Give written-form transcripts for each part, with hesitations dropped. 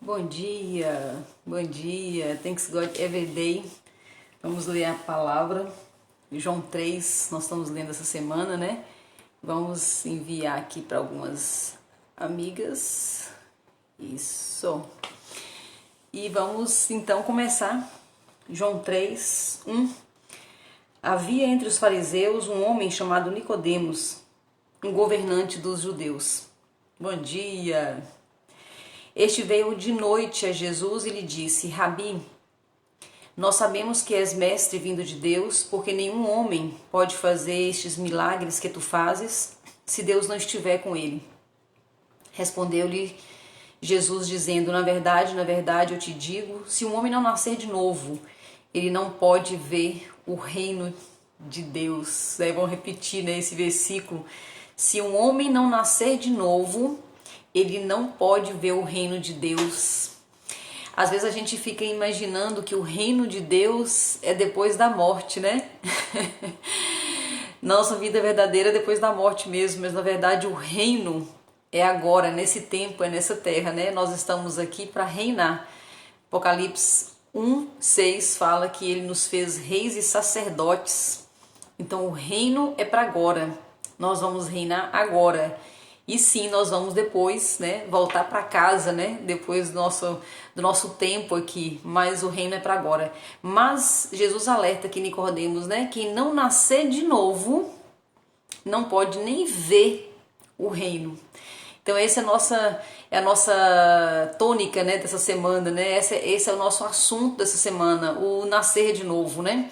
Bom dia, thanks God every day. Vamos ler a palavra, João 3, nós estamos lendo essa semana, né? Vamos enviar aqui para algumas amigas, isso. E vamos então começar, João 3, 1. Havia entre os fariseus um homem chamado Nicodemos, um governante dos judeus. Bom dia! Este veio de noite a Jesus e lhe disse: Rabi, nós sabemos que és mestre vindo de Deus, porque nenhum homem pode fazer estes milagres que tu fazes, se Deus não estiver com ele. Respondeu-lhe Jesus dizendo: na verdade, eu te digo, se um homem não nascer de novo, ele não pode ver o reino de Deus. Aí vamos repetir, né, esse versículo. Se um homem não nascer de novo, ele não pode ver o reino de Deus. Às vezes a gente fica imaginando que o reino de Deus é depois da morte, né? Nossa vida verdadeira é depois da morte mesmo, mas na verdade o reino é agora, nesse tempo, é nessa terra, né? Nós estamos aqui para reinar. Apocalipse 1:6 fala que ele nos fez reis e sacerdotes. Então o reino é para agora. Nós vamos reinar agora. E sim, nós vamos depois, né, voltar para casa, né, depois do nosso tempo aqui, mas o reino é para agora. Mas Jesus alerta que Nicodemos, né, quem não nascer de novo não pode nem ver o reino. Então essa é a nossa tônica, né, dessa semana, né? Esse é o nosso assunto dessa semana, o nascer de novo, né?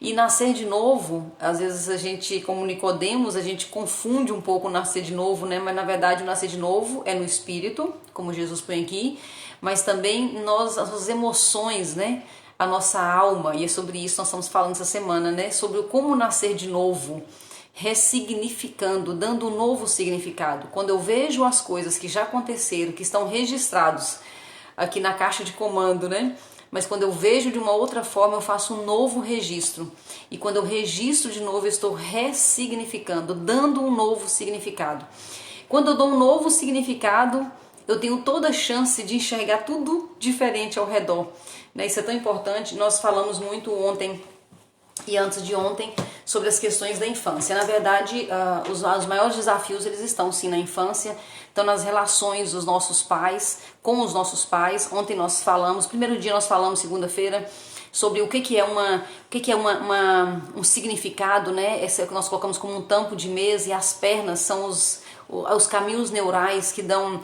E nascer de novo, às vezes a gente, como Nicodemos, a gente confunde um pouco o nascer de novo, né? Mas na verdade o nascer de novo é no espírito, como Jesus põe aqui, mas também as nossas emoções, né? A nossa alma, e é sobre isso que nós estamos falando essa semana, né? Sobre como nascer de novo, ressignificando, dando um novo significado. Quando eu vejo as coisas que já aconteceram, que estão registrados aqui na caixa de comando, né? Mas quando eu vejo de uma outra forma, eu faço um novo registro. E quando eu registro de novo, eu estou ressignificando, dando um novo significado. Quando eu dou um novo significado, eu tenho toda a chance de enxergar tudo diferente ao redor. Isso é tão importante. Nós falamos muito ontem e antes de ontem sobre as questões da infância. Na verdade, os maiores desafios eles estão sim na infância, estão nas relações dos nossos pais com os nossos pais. Ontem nós falamos, primeiro dia nós falamos, segunda-feira, sobre o que é um significado, né? Esse é o que nós colocamos como um tampo de mesa, e as pernas são os caminhos neurais que dão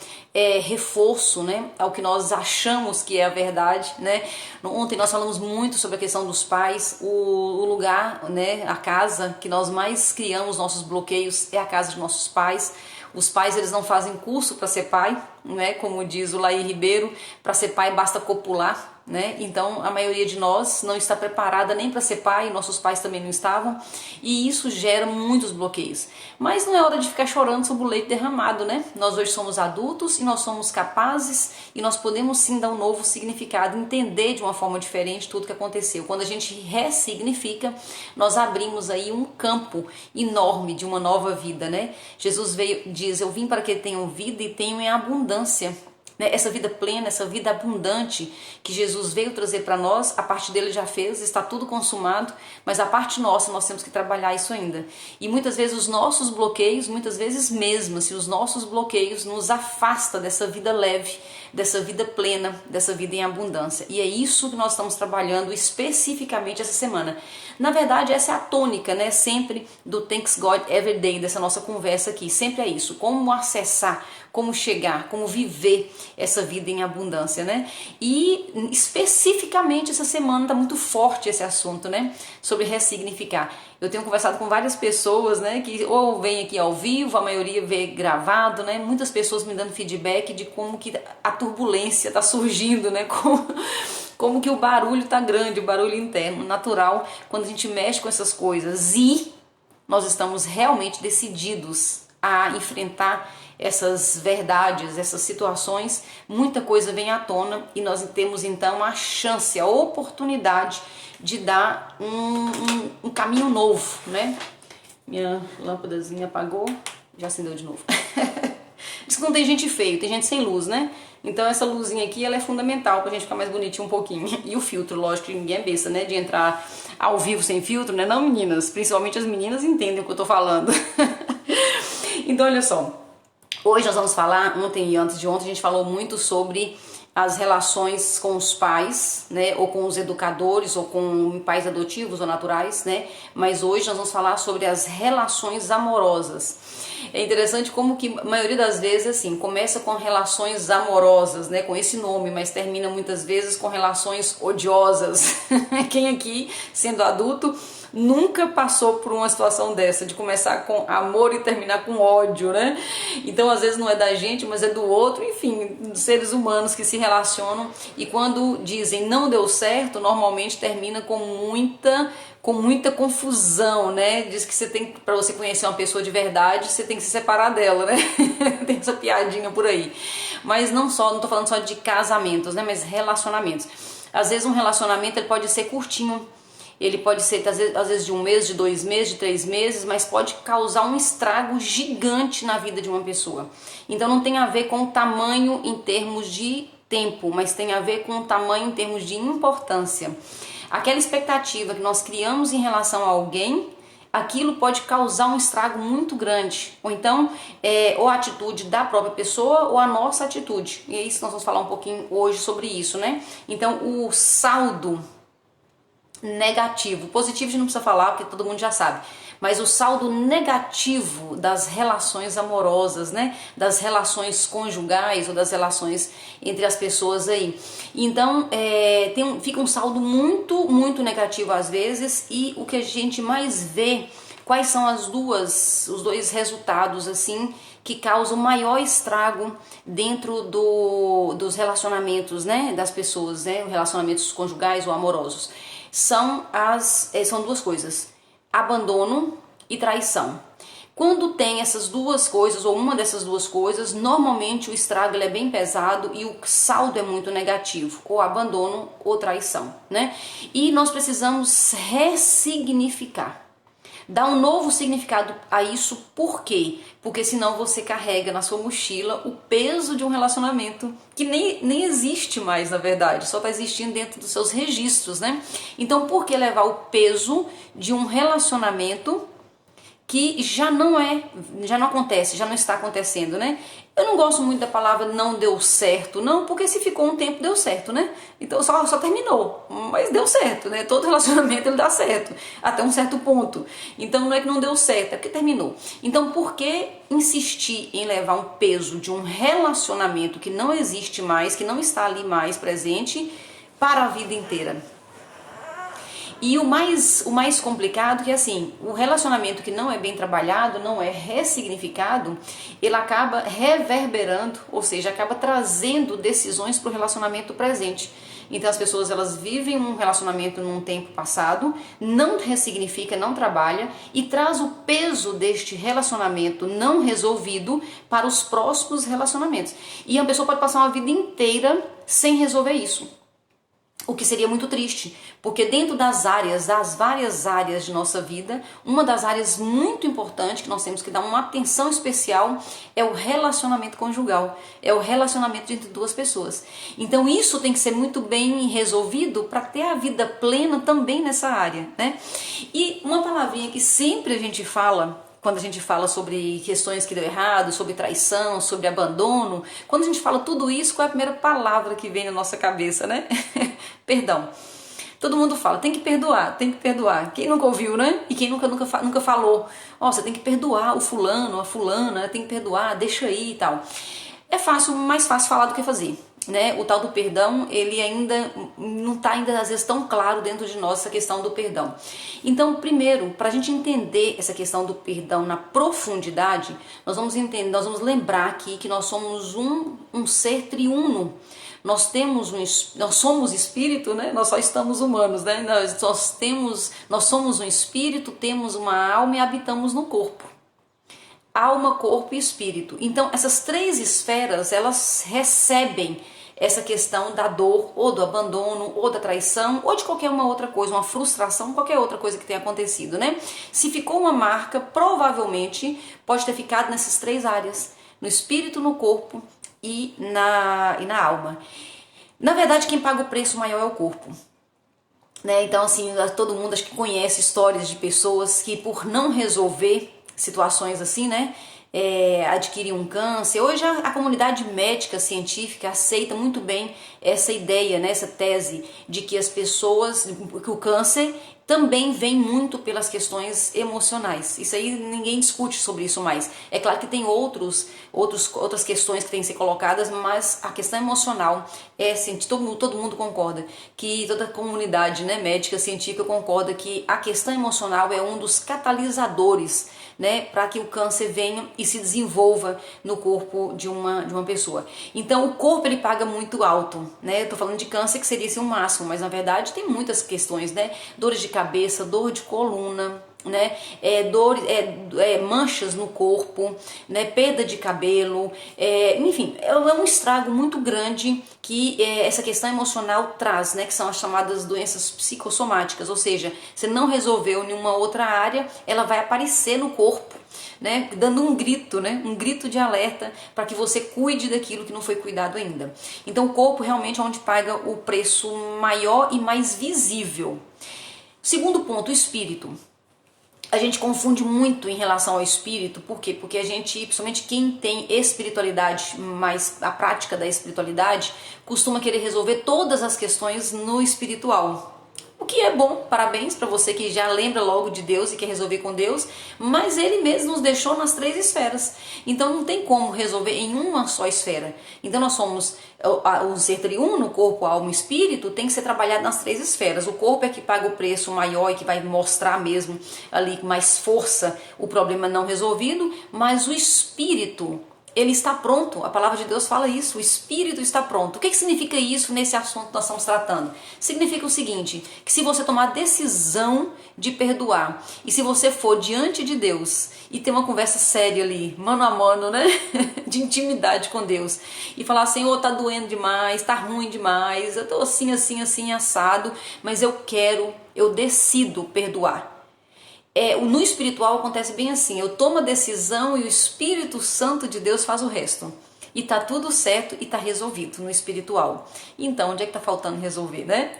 reforço, né, ao que nós achamos que é a verdade, né? Ontem nós falamos muito sobre a questão dos pais, o lugar, né, a casa que nós mais criamos nossos bloqueios é a casa de nossos pais. Os pais eles não fazem curso para ser pai, né? Como diz o Laí Ribeiro, para ser pai basta copular. Né? Então a maioria de nós não está preparada nem para ser pai, nossos pais também não estavam, e isso gera muitos bloqueios. Mas não é hora de ficar chorando sobre o leite derramado, né? Nós hoje somos adultos e nós somos capazes e nós podemos sim dar um novo significado, entender de uma forma diferente tudo que aconteceu. Quando a gente ressignifica, nós abrimos aí um campo enorme de uma nova vida, né? Jesus diz: eu vim para que tenham vida e tenham em abundância. Essa vida plena, essa vida abundante que Jesus veio trazer para nós, a parte dele já fez, está tudo consumado, mas a parte nossa nós temos que trabalhar isso ainda. E muitas vezes os nossos bloqueios, muitas vezes mesmo, se os nossos bloqueios nos afastam dessa vida leve, dessa vida plena, dessa vida em abundância. E é isso que nós estamos trabalhando especificamente essa semana. Na verdade, essa é a tônica, né, sempre do Thanks God Every Day, dessa nossa conversa aqui. Sempre é isso, como acessar, como chegar, como viver essa vida em abundância, né? E especificamente essa semana tá muito forte esse assunto, né? Sobre ressignificar. Eu tenho conversado com várias pessoas, né? Que ou vem aqui ao vivo, a maioria vê gravado, né? Muitas pessoas me dando feedback de como que a turbulência tá surgindo, né? Como que o barulho tá grande, o barulho interno, natural, quando a gente mexe com essas coisas. E nós estamos realmente decididos a enfrentar essas verdades, essas situações, muita coisa vem à tona e nós temos então a chance, a oportunidade de dar um caminho novo, né? Minha lâmpadazinha apagou, já acendeu de novo. isso que não tem gente feio, tem gente sem luz, né? Então essa luzinha aqui, ela é fundamental pra gente ficar mais bonitinho um pouquinho. E o filtro, lógico que ninguém é besta, né? De entrar ao vivo sem filtro, né? Não, meninas? Principalmente as meninas entendem o que eu tô falando. Então, olha só. Hoje nós vamos falar, ontem e antes de ontem, a gente falou muito sobre as relações com os pais, né, ou com os educadores, ou com pais adotivos ou naturais, né, mas hoje nós vamos falar sobre as relações amorosas. É interessante como que a maioria das vezes, assim, começa com relações amorosas, né, com esse nome, mas termina muitas vezes com relações odiosas. Quem aqui, sendo adulto, nunca passou por uma situação dessa, de começar com amor e terminar com ódio, né? Então, às vezes não é da gente, mas é do outro, enfim, dos seres humanos que se relacionam e quando dizem não deu certo, normalmente termina com muita confusão, né? Diz que você tem, para você conhecer uma pessoa de verdade, você tem que se separar dela, né? Tem essa piadinha por aí. Mas não tô falando só de casamentos, né? Mas relacionamentos. Às vezes um relacionamento ele pode ser curtinho. Ele pode ser, às vezes, de 1 mês, de 2 meses, de 3 meses, mas pode causar um estrago gigante na vida de uma pessoa. Então não tem a ver com o tamanho em termos de tempo, mas tem a ver com o tamanho em termos de importância. Aquela expectativa que nós criamos em relação a alguém, aquilo pode causar um estrago muito grande. Ou então, ou a atitude da própria pessoa ou a nossa atitude. E é isso que nós vamos falar um pouquinho hoje sobre isso, né? Então, o saldo negativo, positivo a gente não precisa falar porque todo mundo já sabe, mas o saldo negativo das relações amorosas, né, das relações conjugais ou das relações entre as pessoas aí, então fica um saldo muito negativo às vezes. E o que a gente mais vê, quais são os dois resultados assim que causam maior estrago dentro dos relacionamentos, né, das pessoas, né, relacionamentos conjugais ou amorosos. São 2 coisas, abandono e traição. Quando tem essas 2 coisas, ou uma dessas 2 coisas, normalmente o estrago é bem pesado e o saldo é muito negativo, ou abandono ou traição, né? E nós precisamos ressignificar, dar um novo significado a isso. Por quê? Porque senão você carrega na sua mochila o peso de um relacionamento que nem existe mais, na verdade, só está existindo dentro dos seus registros, né? Então, por que levar o peso de um relacionamento que já não acontece, já não está acontecendo, né? Eu não gosto muito da palavra não deu certo, não, porque se ficou um tempo deu certo, né? Então só terminou, mas deu certo, né? Todo relacionamento ele dá certo, até um certo ponto. Então não é que não deu certo, é porque terminou. Então por que insistir em levar um peso de um relacionamento que não existe mais, que não está ali mais presente para a vida inteira? E o mais complicado é que assim, o relacionamento que não é bem trabalhado, não é ressignificado, ele acaba reverberando, ou seja, acaba trazendo decisões para o relacionamento presente. Então as pessoas elas vivem um relacionamento num tempo passado, não ressignifica, não trabalha e traz o peso deste relacionamento não resolvido para os próximos relacionamentos. E a pessoa pode passar uma vida inteira sem resolver isso. O que seria muito triste, porque dentro das várias áreas de nossa vida, uma das áreas muito importantes que nós temos que dar uma atenção especial é o relacionamento conjugal, é o relacionamento entre 2 pessoas. Então isso tem que ser muito bem resolvido para ter a vida plena também nessa área, né? E uma palavrinha que sempre a gente fala, quando a gente fala sobre questões que deu errado, sobre traição, sobre abandono, quando a gente fala tudo isso, qual é a primeira palavra que vem na nossa cabeça, né? Perdão. Todo mundo fala, tem que perdoar, tem que perdoar. Quem nunca ouviu, né? E quem nunca falou, você tem que perdoar o fulano, a fulana, tem que perdoar, deixa aí e tal. É mais fácil falar do que fazer, né? O tal do perdão, ele ainda não está às vezes tão claro dentro de nós essa questão do perdão. Então, primeiro, para a gente entender essa questão do perdão na profundidade, nós vamos lembrar aqui que nós somos um ser triuno. Nós somos espírito, né? Nós só estamos humanos, né? Nós somos um espírito, temos uma alma e habitamos no corpo. Alma, corpo e espírito. Então, essas 3 esferas, elas recebem essa questão da dor, ou do abandono, ou da traição, ou de qualquer uma outra coisa, uma frustração, qualquer outra coisa que tenha acontecido, né? Se ficou uma marca, provavelmente pode ter ficado nessas 3 áreas. no espírito, no corpo e na alma. Na verdade, quem paga o preço maior é o corpo. Né? Então, assim, todo mundo acho que conhece histórias de pessoas que por não resolver situações assim, né, adquirem um câncer. Hoje a comunidade médica científica aceita muito bem essa ideia, né, essa tese de que as pessoas, que o câncer também vem muito pelas questões emocionais. Isso aí ninguém discute sobre isso mais. É claro que tem outras questões que têm que ser colocadas, mas a questão emocional é assim, todo mundo concorda, que toda a comunidade, né, médica, científica concorda que a questão emocional é um dos catalisadores, né, para que o câncer venha e se desenvolva no corpo de uma pessoa. Então o corpo ele paga muito alto, né? Eu tô falando de câncer que seria assim, um máximo, mas na verdade tem muitas questões, né? Dores de cabeça, dor de coluna, né? Manchas no corpo, né? Perda de cabelo, enfim, é um estrago muito grande que essa questão emocional traz, né? Que são as chamadas doenças psicossomáticas, ou seja, você não resolveu nenhuma outra área, ela vai aparecer no corpo, né, dando um grito, né, um grito de alerta para que você cuide daquilo que não foi cuidado ainda. Então o corpo realmente é onde paga o preço maior e mais visível. Segundo ponto, o espírito. A gente confunde muito em relação ao espírito, por quê? Porque a gente, principalmente quem tem espiritualidade, mais a prática da espiritualidade, costuma querer resolver todas as questões no espiritual. O que é bom, parabéns para você que já lembra logo de Deus e quer resolver com Deus, mas Ele mesmo nos deixou nas 3 esferas, então não tem como resolver em uma só esfera. Então nós somos o ser triuno, corpo, alma e espírito, tem que ser trabalhado nas 3 esferas. O corpo é que paga o preço maior e que vai mostrar mesmo ali com mais força o problema não resolvido, mas o espírito, ele está pronto, a palavra de Deus fala isso, o espírito está pronto. O que significa isso nesse assunto que nós estamos tratando? Significa o seguinte, que se você tomar a decisão de perdoar, e se você for diante de Deus e ter uma conversa séria ali, mano a mano, né, de intimidade com Deus, e falar, Senhor, tá doendo demais, tá ruim demais, eu tô assim, assado, mas eu decido perdoar. No espiritual acontece bem assim, eu tomo a decisão e o Espírito Santo de Deus faz o resto. E tá tudo certo e tá resolvido no espiritual. Então, onde é que tá faltando resolver, né?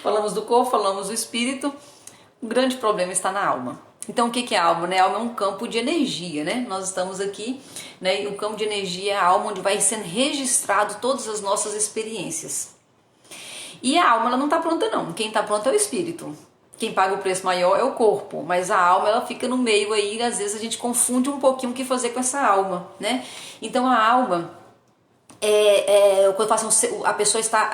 Falamos do corpo, falamos do espírito, o grande problema está na alma. Então, o que é a alma? Né? A alma é um campo de energia, né? Nós estamos aqui, né? E o campo de energia é a alma onde vai sendo registrado todas as nossas experiências. E a alma, ela não tá pronta não, quem tá pronto é o espírito. Quem paga o preço maior é o corpo, mas a alma ela fica no meio aí, às vezes a gente confunde um pouquinho o que fazer com essa alma, né? Então a alma quando eu faço a pessoa está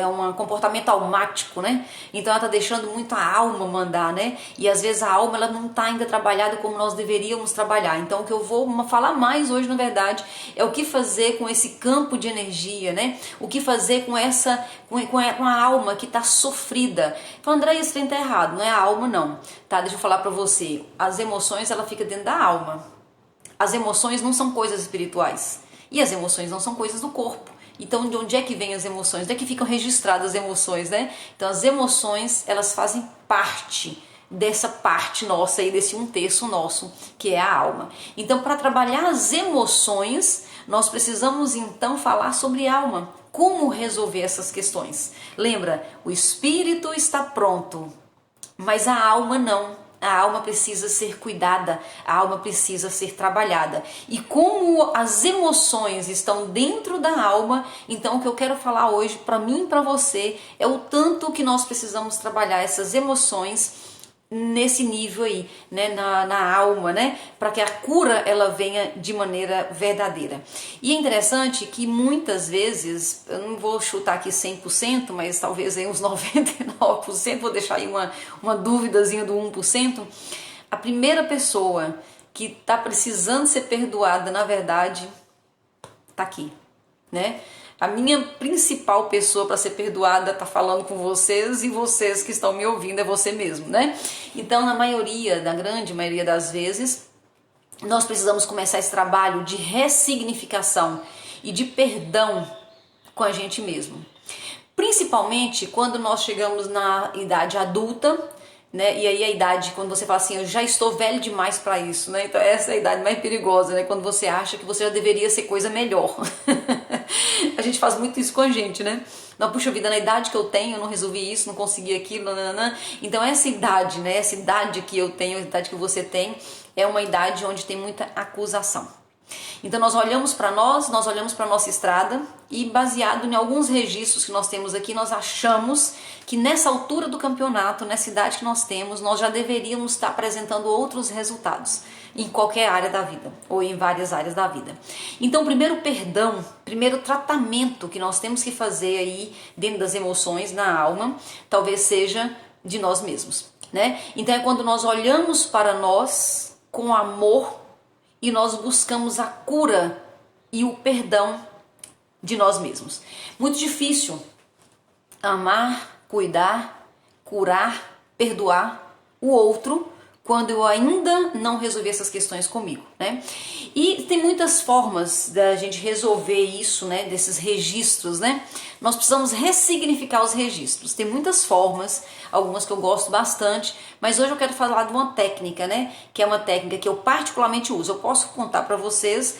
um comportamento almático, né? Então ela está deixando muito a alma mandar, né? E às vezes a alma ela não está ainda trabalhada como nós deveríamos trabalhar. Então o que eu vou falar mais hoje, na verdade, é o que fazer com esse campo de energia, né? O que fazer com a alma que está sofrida. Então, André, isso está errado, não é a alma não, tá? Deixa eu falar para você. As emoções ela fica dentro da alma. As emoções não são coisas espirituais. E as emoções não são coisas do corpo. Então, de onde é que vêm as emoções? Onde é que ficam registradas as emoções, né? Então, as emoções, elas fazem parte dessa parte nossa aí, desse 1/3 nosso, que é a alma. Então, para trabalhar as emoções, nós precisamos, então, falar sobre alma. Como resolver essas questões? Lembra, o espírito está pronto, mas a alma não. A alma precisa ser cuidada, a alma precisa ser trabalhada. E como as emoções estão dentro da alma, então o que eu quero falar hoje para mim e para você é o tanto que nós precisamos trabalhar essas emoções nesse nível aí, né, na alma, né, para que a cura ela venha de maneira verdadeira. E é interessante que muitas vezes, eu não vou chutar aqui 100%, mas talvez aí uns 99%, vou deixar aí uma duvidazinha do 1%, a primeira pessoa que está precisando ser perdoada, na verdade, está aqui, né? A minha principal pessoa para ser perdoada está falando com vocês, e vocês que estão me ouvindo é você mesmo, né? Então, na grande maioria das vezes, nós precisamos começar esse trabalho de ressignificação e de perdão com a gente mesmo. Principalmente quando nós chegamos na idade adulta, né? E aí a idade, quando você fala assim, eu já estou velho demais para isso, né? Então essa é a idade mais perigosa, né? Quando você acha que você já deveria ser coisa melhor. A gente faz muito isso com a gente, né? Não, puxa vida, na idade que eu tenho, eu não resolvi isso, não consegui aquilo, nananã. Então essa idade, né? Essa idade que eu tenho, a idade que você tem, é uma idade onde tem muita acusação. Então nós olhamos para nós olhamos para nossa estrada e baseado em alguns registros que nós temos aqui, nós achamos que nessa altura do campeonato, nessa idade que nós temos, nós já deveríamos estar apresentando outros resultados em qualquer área da vida ou em várias áreas da vida. Então, primeiro perdão, primeiro tratamento que nós temos que fazer aí dentro das emoções, na alma, talvez seja de nós mesmos, né? Então é quando nós olhamos para nós com amor e nós buscamos a cura e o perdão de nós mesmos. Muito difícil amar, cuidar, curar, perdoar o outro quando eu ainda não resolvi essas questões comigo, né? E tem muitas formas da gente resolver isso, né? Desses registros, né? Nós precisamos ressignificar os registros. Tem muitas formas, algumas que eu gosto bastante, mas hoje eu quero falar de uma técnica, né? Que é uma técnica que eu particularmente uso. Eu posso contar para vocês,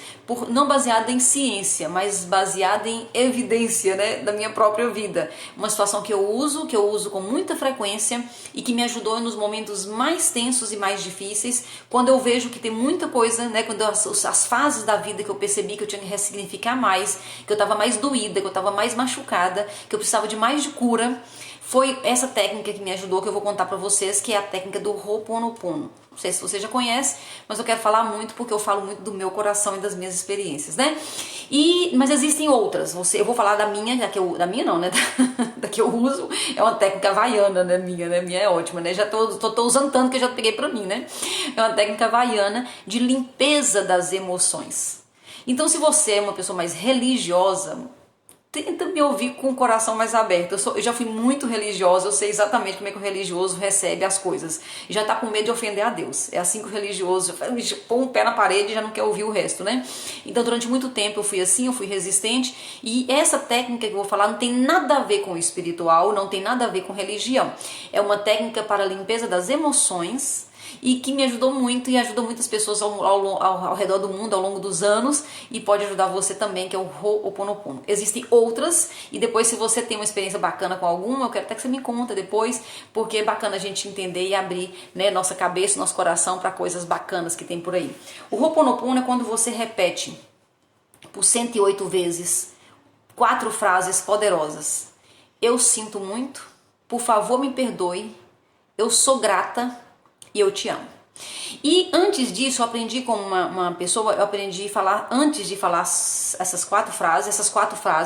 não baseada em ciência, mas baseada em evidência, né? Da minha própria vida. Uma situação que eu uso com muita frequência e que me ajudou nos momentos mais tensos e mais difíceis, quando eu vejo que tem muita coisa, né? Quando as fases da vida que eu percebi que eu tinha que ressignificar mais, que eu estava mais doída, que eu estava mais machucada, que eu precisava de mais de cura. Foi essa técnica que me ajudou, que eu vou contar pra vocês, que é a técnica do Ho'oponopono. Não sei se você já conhece, mas eu quero falar muito porque eu falo muito do meu coração e das minhas experiências, né? Mas existem outras. Eu vou falar da minha, da minha não, né? Da que eu uso, é uma técnica havaiana, né? Minha é ótima, né? Já tô usando tanto que eu já peguei pra mim, né? É uma técnica havaiana de limpeza das emoções. Então, se você é uma pessoa mais religiosa, tenta me ouvir com o coração mais aberto. Eu já fui muito religiosa, eu sei exatamente como é que o religioso recebe as coisas. E já tá com medo de ofender a Deus. É assim que o religioso põe um pé na parede e já não quer ouvir o resto, né? Então durante muito tempo eu fui assim, eu fui resistente. E essa técnica que eu vou falar não tem nada a ver com o espiritual, não tem nada a ver com religião. É uma técnica para a limpeza das emoções, e que me ajudou muito e ajudou muitas pessoas ao redor do mundo ao longo dos anos, e pode ajudar você também, que é o Ho'oponopono. Existem outras, e depois, se você tem uma experiência bacana com alguma, eu quero até que você me conta depois, porque é bacana a gente entender e abrir, né, nossa cabeça, nosso coração para coisas bacanas que tem por aí. O Ho'oponopono é quando você repete por 108 vezes 4 frases poderosas. Eu sinto muito, por favor me perdoe, eu sou grata e eu te amo. E antes disso, eu aprendi com uma pessoa, eu aprendi a falar, antes de falar essas 4 frases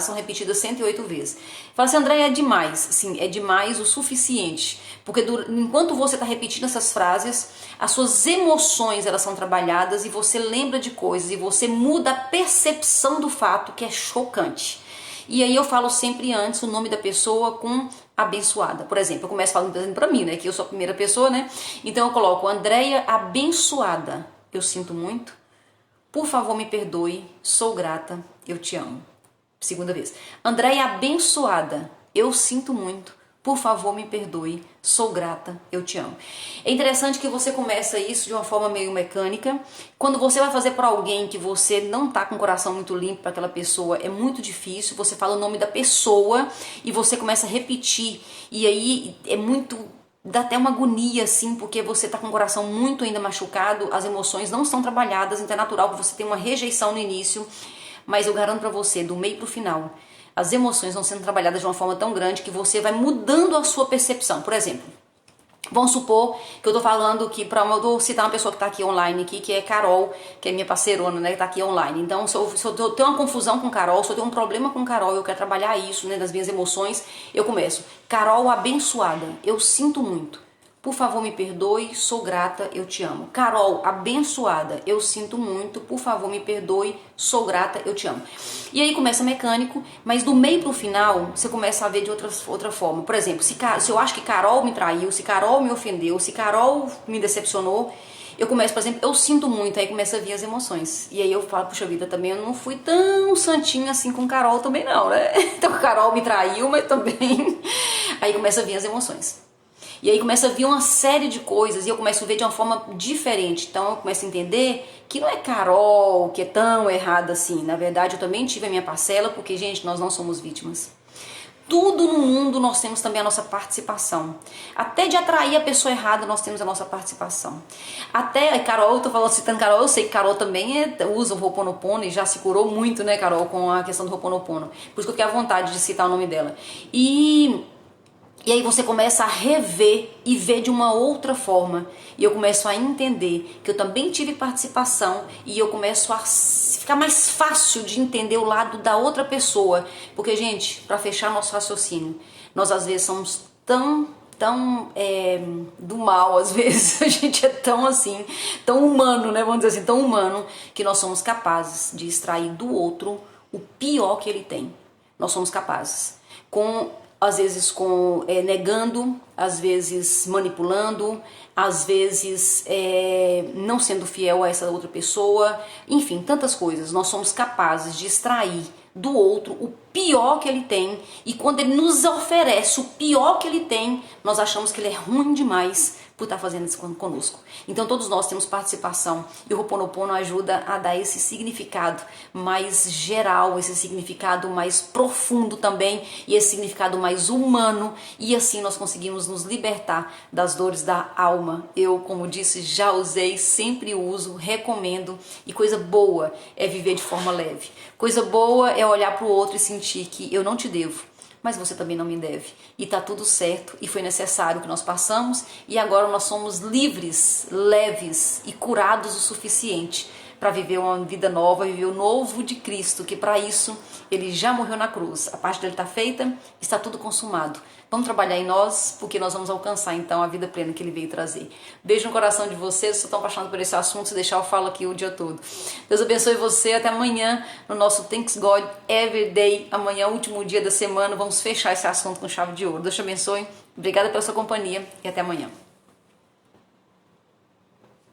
são repetidas 108 vezes. Fala assim, André, é demais. Sim, é demais o suficiente. Porque enquanto você está repetindo essas frases, as suas emoções elas são trabalhadas e você lembra de coisas e você muda a percepção do fato, que é chocante. E aí eu falo sempre antes o nome da pessoa com abençoada. Por exemplo, eu começo falando pra mim, né? Que eu sou a primeira pessoa, né? Então eu coloco Andréia abençoada. Eu sinto muito. Por favor, me perdoe. Sou grata. Eu te amo. Segunda vez. Andréia abençoada. Eu sinto muito. Por favor, me perdoe. Sou grata. Eu te amo. É interessante que você começa isso de uma forma meio mecânica. Quando você vai fazer para alguém que você não tá com o coração muito limpo para aquela pessoa, é muito difícil. Você fala o nome da pessoa e você começa a repetir. E aí é muito... dá até uma agonia, assim, porque você tá com o coração muito ainda machucado, as emoções não estão trabalhadas, então é natural que você tenha uma rejeição no início. Mas eu garanto para você, do meio pro final, as emoções vão sendo trabalhadas de uma forma tão grande que você vai mudando a sua percepção. Por exemplo, vamos supor que eu tô falando que, eu vou citar uma pessoa que tá aqui online, aqui, que é Carol, que é minha parceirona, né, que tá aqui online. Então, se eu tenho uma confusão com Carol, se eu tenho um problema com Carol, eu quero trabalhar isso, né, das minhas emoções, eu começo. Carol abençoada, eu sinto muito. Por favor, me perdoe, sou grata, eu te amo. Carol, abençoada, eu sinto muito, por favor, me perdoe, sou grata, eu te amo. E aí começa mecânico, mas do meio pro final, você começa a ver de outra forma. Por exemplo, se eu acho que Carol me traiu, se Carol me ofendeu, se Carol me decepcionou, eu começo, por exemplo, eu sinto muito, aí começa a vir as emoções. E aí eu falo, puxa vida, também eu não fui tão santinha assim com Carol também não, né? Então Carol me traiu, mas também... Aí começa a vir as emoções. E aí começa a vir uma série de coisas e eu começo a ver de uma forma diferente. Então eu começo a entender que não é Carol que é tão errada assim. Na verdade eu também tive a minha parcela, porque, gente, nós não somos vítimas. Tudo no mundo nós temos também a nossa participação. Até de atrair a pessoa errada nós temos a nossa participação. Até, Carol, eu tô falando, citando Carol, eu sei que Carol também usa o Ho'oponopono e já se curou muito, né, Carol, com a questão do Ho'oponopono. Por isso que eu fiquei à vontade de citar o nome dela. E aí você começa a rever e ver de uma outra forma. E eu começo a entender que eu também tive participação e eu começo a ficar mais fácil de entender o lado da outra pessoa. Porque, gente, para fechar nosso raciocínio, nós às vezes somos tão do mal, às vezes a gente é tão assim, tão humano, né, vamos dizer assim, tão humano, que nós somos capazes de extrair do outro o pior que ele tem. Nós somos capazes, às vezes negando, às vezes manipulando, às vezes não sendo fiel a essa outra pessoa, enfim, tantas coisas. Nós somos capazes de extrair do outro o pior que ele tem, e quando ele nos oferece o pior que ele tem, nós achamos que ele é ruim demais por estar fazendo isso conosco. Então todos nós temos participação, e o Ho'oponopono ajuda a dar esse significado mais geral, esse significado mais profundo também, e esse significado mais humano, e assim nós conseguimos nos libertar das dores da alma. Eu, como disse, já usei, sempre uso, recomendo, e coisa boa é viver de forma leve. Coisa boa é olhar para o outro e sentir que eu não te devo, mas você também não me deve. E tá tudo certo, e foi necessário que nós passamos, e agora nós somos livres, leves e curados o suficiente para viver uma vida nova, viver o novo de Cristo, que para isso ele já morreu na cruz. A parte dele está feita, está tudo consumado. Vamos trabalhar em nós, porque nós vamos alcançar então a vida plena que ele veio trazer. Beijo no coração de vocês, estou tão apaixonado por esse assunto, se deixar eu falo aqui o dia todo. Deus abençoe você, até amanhã no nosso Thanks God Every Day. Amanhã, último dia da semana, vamos fechar esse assunto com chave de ouro. Deus te abençoe, obrigada pela sua companhia e até amanhã.